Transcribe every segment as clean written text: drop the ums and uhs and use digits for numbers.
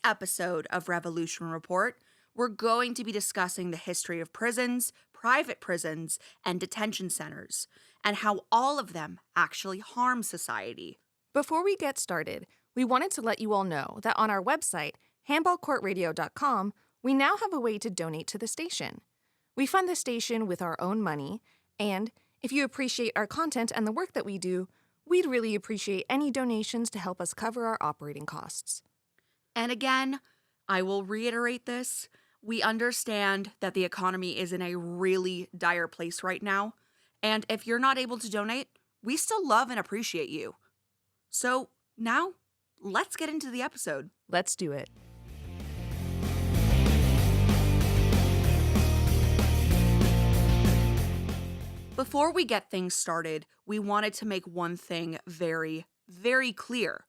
episode of Revolution Report, we're going to be discussing the history of prisons, private prisons, and detention centers, and how all of them actually harm society. Before we get started, we wanted to let you all know that on our website, handballcourtradio.com, we now have a way to donate to the station. We fund the station with our own money, and if you appreciate our content and the work that we do, we'd really appreciate any donations to help us cover our operating costs. And again, I will reiterate this. We understand that the economy is in a really dire place right now, and if you're not able to donate, we still love and appreciate you. So now, let's get into the episode. Let's do it. Before we get things started, we wanted to make one thing very, very clear.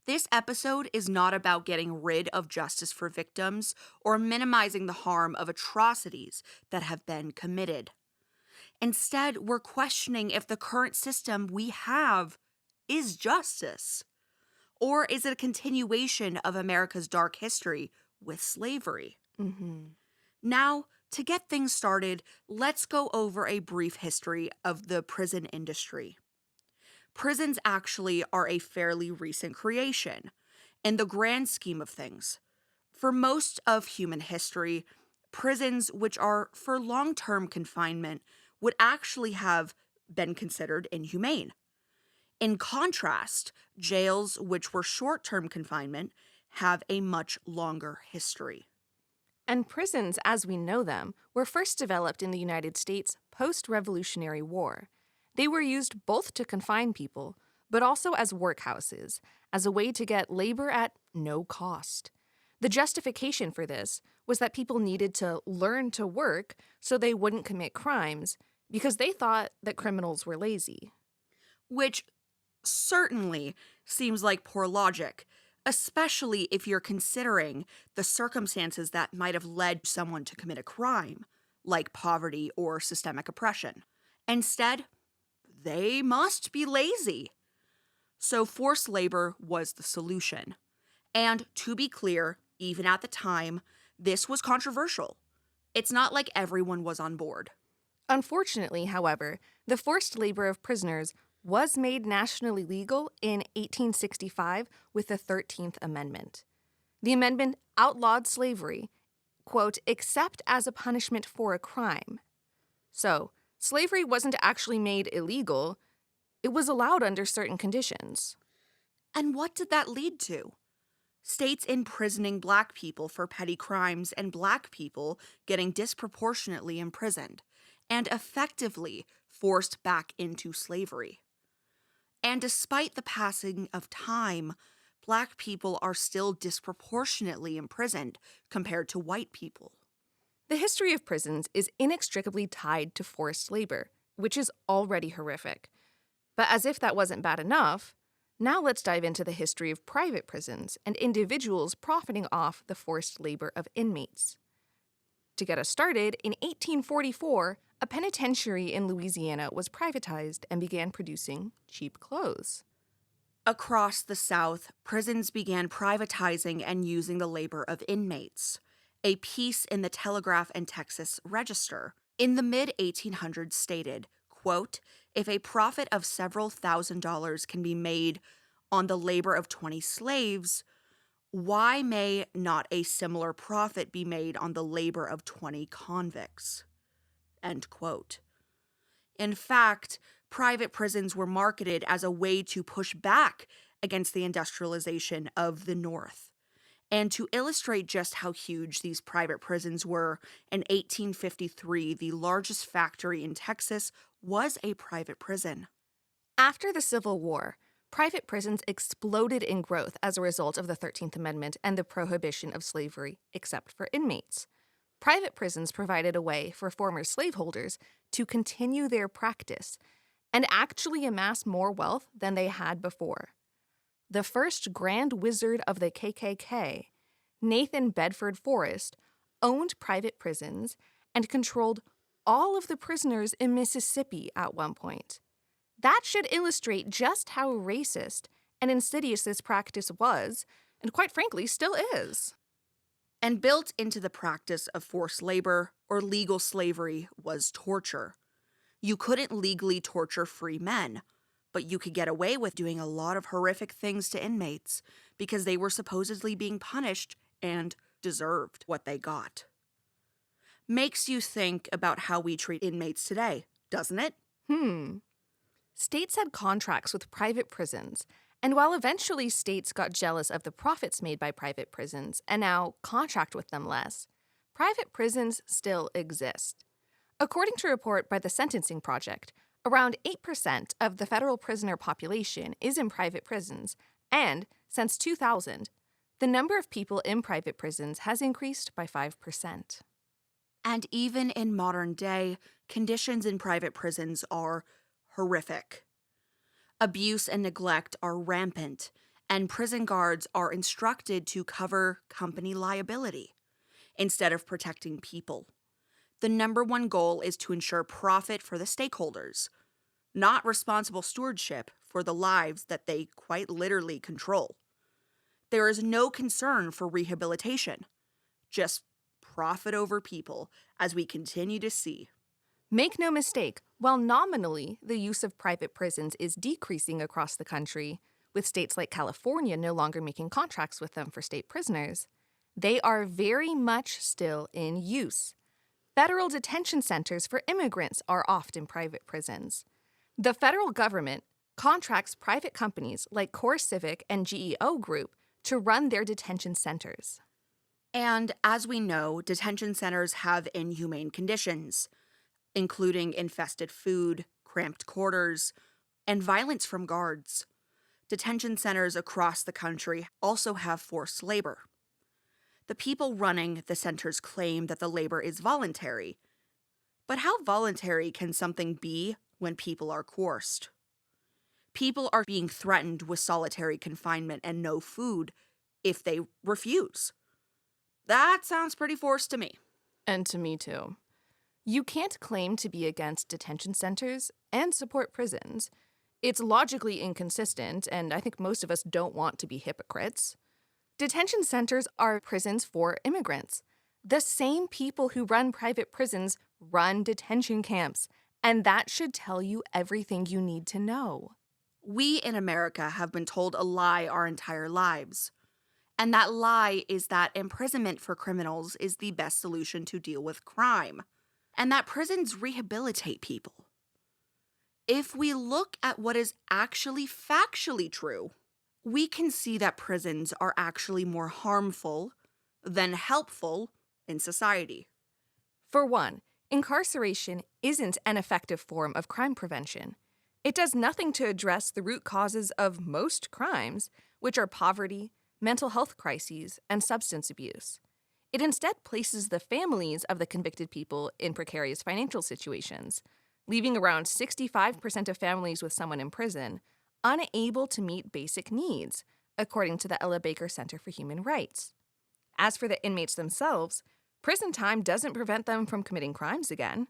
This episode is not about getting rid of justice for victims or minimizing the harm of atrocities that have been committed. Instead, we're questioning if the current system we have is justice. Or is it a continuation of America's dark history with slavery? Now, to get things started, let's go over a brief history of the prison industry. Prisons actually are a fairly recent creation in the grand scheme of things. For most of human history, prisons, which are for long-term confinement, would actually have been considered inhumane. In contrast, jails, which were short-term confinement, have a much longer history. And prisons, as we know them, were first developed in the United States post-Revolutionary War. They were used both to confine people, but also as workhouses, as a way to get labor at no cost. The justification for this was that people needed to learn to work so they wouldn't commit crimes, because they thought that criminals were lazy. Which certainly seems like poor logic, especially if you're considering the circumstances that might have led someone to commit a crime, like poverty or systemic oppression. Instead, they must be lazy. So forced labor was the solution. And to be clear, even at the time, this was controversial. It's not like everyone was on board. Unfortunately, however, the forced labor of prisoners was made nationally legal in 1865 with the 13th Amendment. The amendment outlawed slavery, quote, except as a punishment for a crime. So, slavery wasn't actually made illegal, it was allowed under certain conditions. And what did that lead to? States imprisoning Black people for petty crimes and Black people getting disproportionately imprisoned and effectively forced back into slavery. And despite the passing of time, Black people are still disproportionately imprisoned compared to white people. The history of prisons is inextricably tied to forced labor, which is already horrific. But as if that wasn't bad enough, now let's dive into the history of private prisons and individuals profiting off the forced labor of inmates. To get us started, in 1844, a penitentiary in Louisiana was privatized and began producing cheap clothes. Across the South, prisons began privatizing and using the labor of inmates. A piece in the Telegraph and Texas Register in the mid-1800s stated, quote, if a profit of several $1,000s can be made on the labor of 20 slaves, why may not a similar profit be made on the labor of 20 convicts? End quote. In fact, private prisons were marketed as a way to push back against the industrialization of the North. And to illustrate just how huge these private prisons were, in 1853, the largest factory in Texas was a private prison. After the Civil War, private prisons exploded in growth as a result of the 13th Amendment and the prohibition of slavery, except for inmates. Private prisons provided a way for former slaveholders to continue their practice and actually amass more wealth than they had before. The first Grand Wizard of the KKK, Nathan Bedford Forrest, owned private prisons and controlled all of the prisoners in Mississippi at one point. That should illustrate just how racist and insidious this practice was, and quite frankly, still is. And built into the practice of forced labor or legal slavery was torture. You couldn't legally torture free men, but you could get away with doing a lot of horrific things to inmates because they were supposedly being punished and deserved what they got. Makes you think about how we treat inmates today, doesn't it? States had contracts with private prisons, and while eventually states got jealous of the profits made by private prisons and now contract with them less, private prisons still exist. According to a report by the Sentencing Project, around 8% of the federal prisoner population is in private prisons, and since 2000, the number of people in private prisons has increased by 5%. And even in modern day, conditions in private prisons are horrific. Abuse and neglect are rampant, and prison guards are instructed to cover company liability instead of protecting people. The number one goal is to ensure profit for the stakeholders, not responsible stewardship for the lives that they quite literally control. There is no concern for rehabilitation, just profit over people, as we continue to see. Make no mistake, while nominally the use of private prisons is decreasing across the country, with states like California no longer making contracts with them for state prisoners, they are very much still in use. Federal detention centers for immigrants are often private prisons. The federal government contracts private companies like Core Civic and GEO Group to run their detention centers. And as we know, detention centers have inhumane conditions, including infested food, cramped quarters, and violence from guards. Detention centers across the country also have forced labor. The people running the centers claim that the labor is voluntary. But how voluntary can something be when people are coerced? People are being threatened with solitary confinement and no food if they refuse. That sounds pretty forced to me. And to me too. You can't claim to be against detention centers and support prisons. It's logically inconsistent, and I think most of us don't want to be hypocrites. Detention centers are prisons for immigrants. The same people who run private prisons run detention camps, and that should tell you everything you need to know. We in America have been told a lie our entire lives. And that lie is that imprisonment for criminals is the best solution to deal with crime, and that prisons rehabilitate people. If we look at what is actually factually true, we can see that prisons are actually more harmful than helpful in society. For one, incarceration isn't an effective form of crime prevention. It does nothing to address the root causes of most crimes, which are poverty, mental health crises, and substance abuse. It instead places the families of the convicted people in precarious financial situations, leaving around 65% of families with someone in prison unable to meet basic needs, according to the Ella Baker Center for Human Rights. As for the inmates themselves, prison time doesn't prevent them from committing crimes again.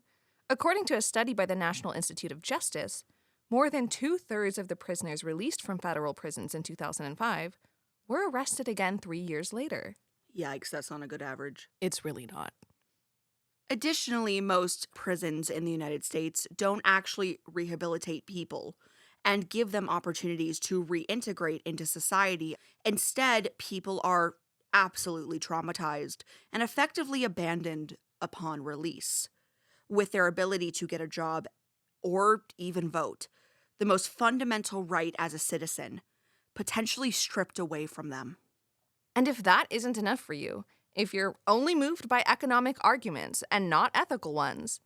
According to a study by the National Institute of Justice, more than 2/3 of the prisoners released from federal prisons in 2005 were arrested again 3 years later. Yikes, that's not a good average. It's really not. Additionally, most prisons in the United States don't actually rehabilitate people and give them opportunities to reintegrate into society. Instead, people are absolutely traumatized and effectively abandoned upon release, with their ability to get a job or even vote, the most fundamental right as a citizen, potentially stripped away from them. And if that isn't enough for you, if you're only moved by economic arguments and not ethical ones,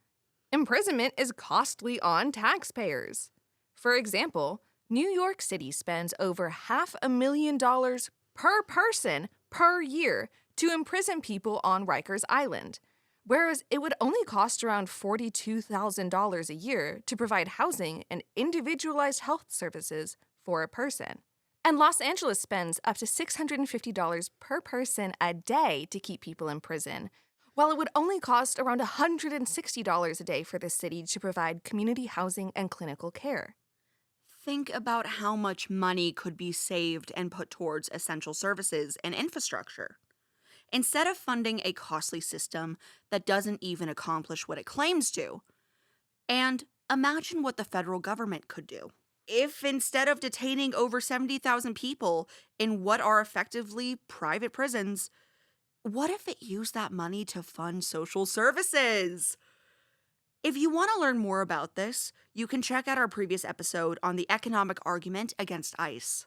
imprisonment is costly on taxpayers. For example, New York City spends over $500,000 per person per year to imprison people on Rikers Island, whereas it would only cost around $42,000 a year to provide housing and individualized health services for a person. And Los Angeles spends up to $650 per person a day to keep people in prison, while it would only cost around $160 a day for the city to provide community housing and clinical care. Think about how much money could be saved and put towards essential services and infrastructure. instead of funding a costly system that doesn't even accomplish what it claims to. And imagine what the federal government could do. If instead of detaining over 70,000 people in what are effectively private prisons, what if it used that money to fund social services? If you want to learn more about this, you can check out our previous episode on the economic argument against ICE.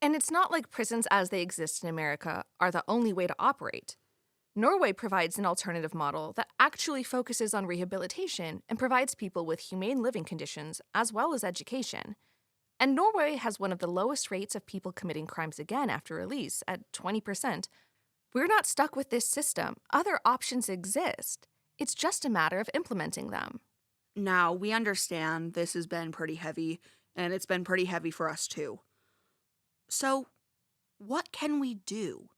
And it's not like prisons as they exist in America are the only way to operate. Norway provides an alternative model that actually focuses on rehabilitation and provides people with humane living conditions as well as education. And Norway has one of the lowest rates of people committing crimes again after release at 20%. We're not stuck with this system. Other options exist. It's just a matter of implementing them. Now, we understand this has been pretty heavy, and it's been pretty heavy for us too. So, what can we do?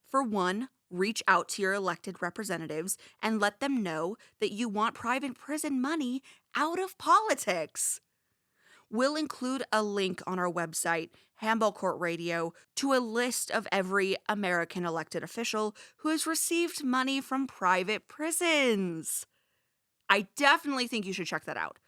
For one, reach out to your elected representatives and let them know that you want private prison money out of politics. We'll include a link on our website, Handball Court Radio, to a list of every American elected official who has received money from private prisons. I definitely think you should check that out.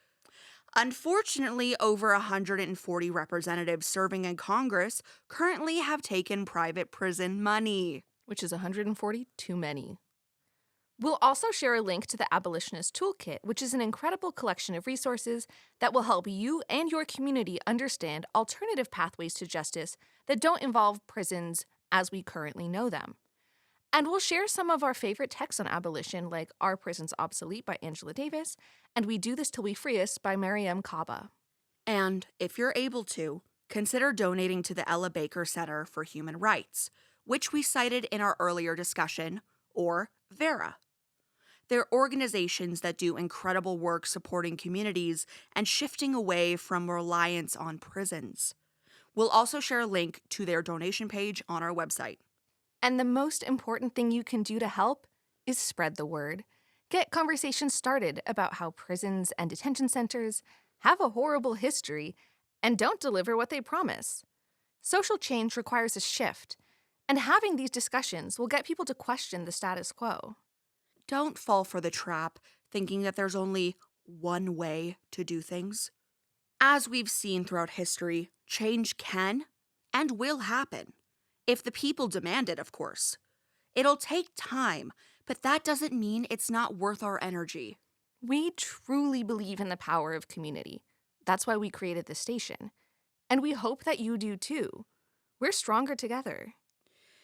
Unfortunately, over 140 representatives serving in Congress currently have taken private prison money. Which is 140 too many. We'll also share a link to the Abolitionist Toolkit, which is an incredible collection of resources that will help you and your community understand alternative pathways to justice that don't involve prisons as we currently know them. And we'll share some of our favorite texts on abolition, like Are Prisons Obsolete by Angela Davis, and We Do This Till We Free Us by Mariame Kaba. And if you're able to, consider donating to the Ella Baker Center for Human Rights, which we cited in our earlier discussion, or VERA. They're organizations that do incredible work supporting communities and shifting away from reliance on prisons. We'll also share a link to their donation page on our website. And the most important thing you can do to help is spread the word. Get conversations started about how prisons and detention centers have a horrible history and don't deliver what they promise. Social change requires a shift, and having these discussions will get people to question the status quo. Don't fall for the trap thinking that there's only one way to do things. As we've seen throughout history, change can and will happen. If the people demand it, of course. It'll take time, but that doesn't mean it's not worth our energy. We truly believe in the power of community. That's why we created this station. And we hope that you do too. We're stronger together.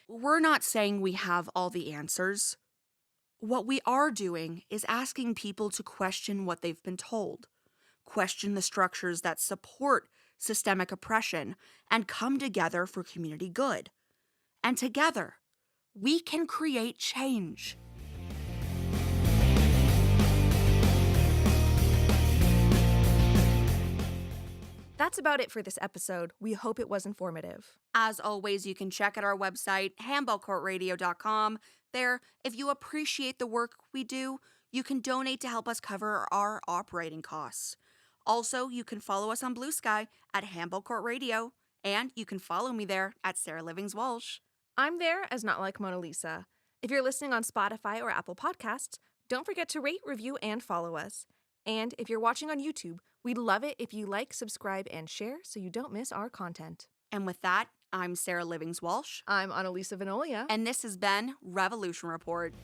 We're not saying we have all the answers. What we are doing is asking people to question what they've been told, question the structures that support systemic oppression, and come together for community good. And together, we can create change. That's about it for this episode. We hope it was informative. As always, you can check out our website, handballcourtradio.com. There, if you appreciate the work we do, you can donate to help us cover our operating costs. Also, you can follow us on Blue Sky at Handball Court Radio, and you can follow me there at Sarah Livings-Walsh. I'm there as Not Like Mona Lisa. If you're listening on Spotify or Apple Podcasts, don't forget to rate, review, and follow us. And if you're watching on YouTube, we'd love it if you like, subscribe, and share so you don't miss our content. And with that, I'm Sarah Livings-Walsh. I'm Analisa Venolia. And this has been Revolution Report.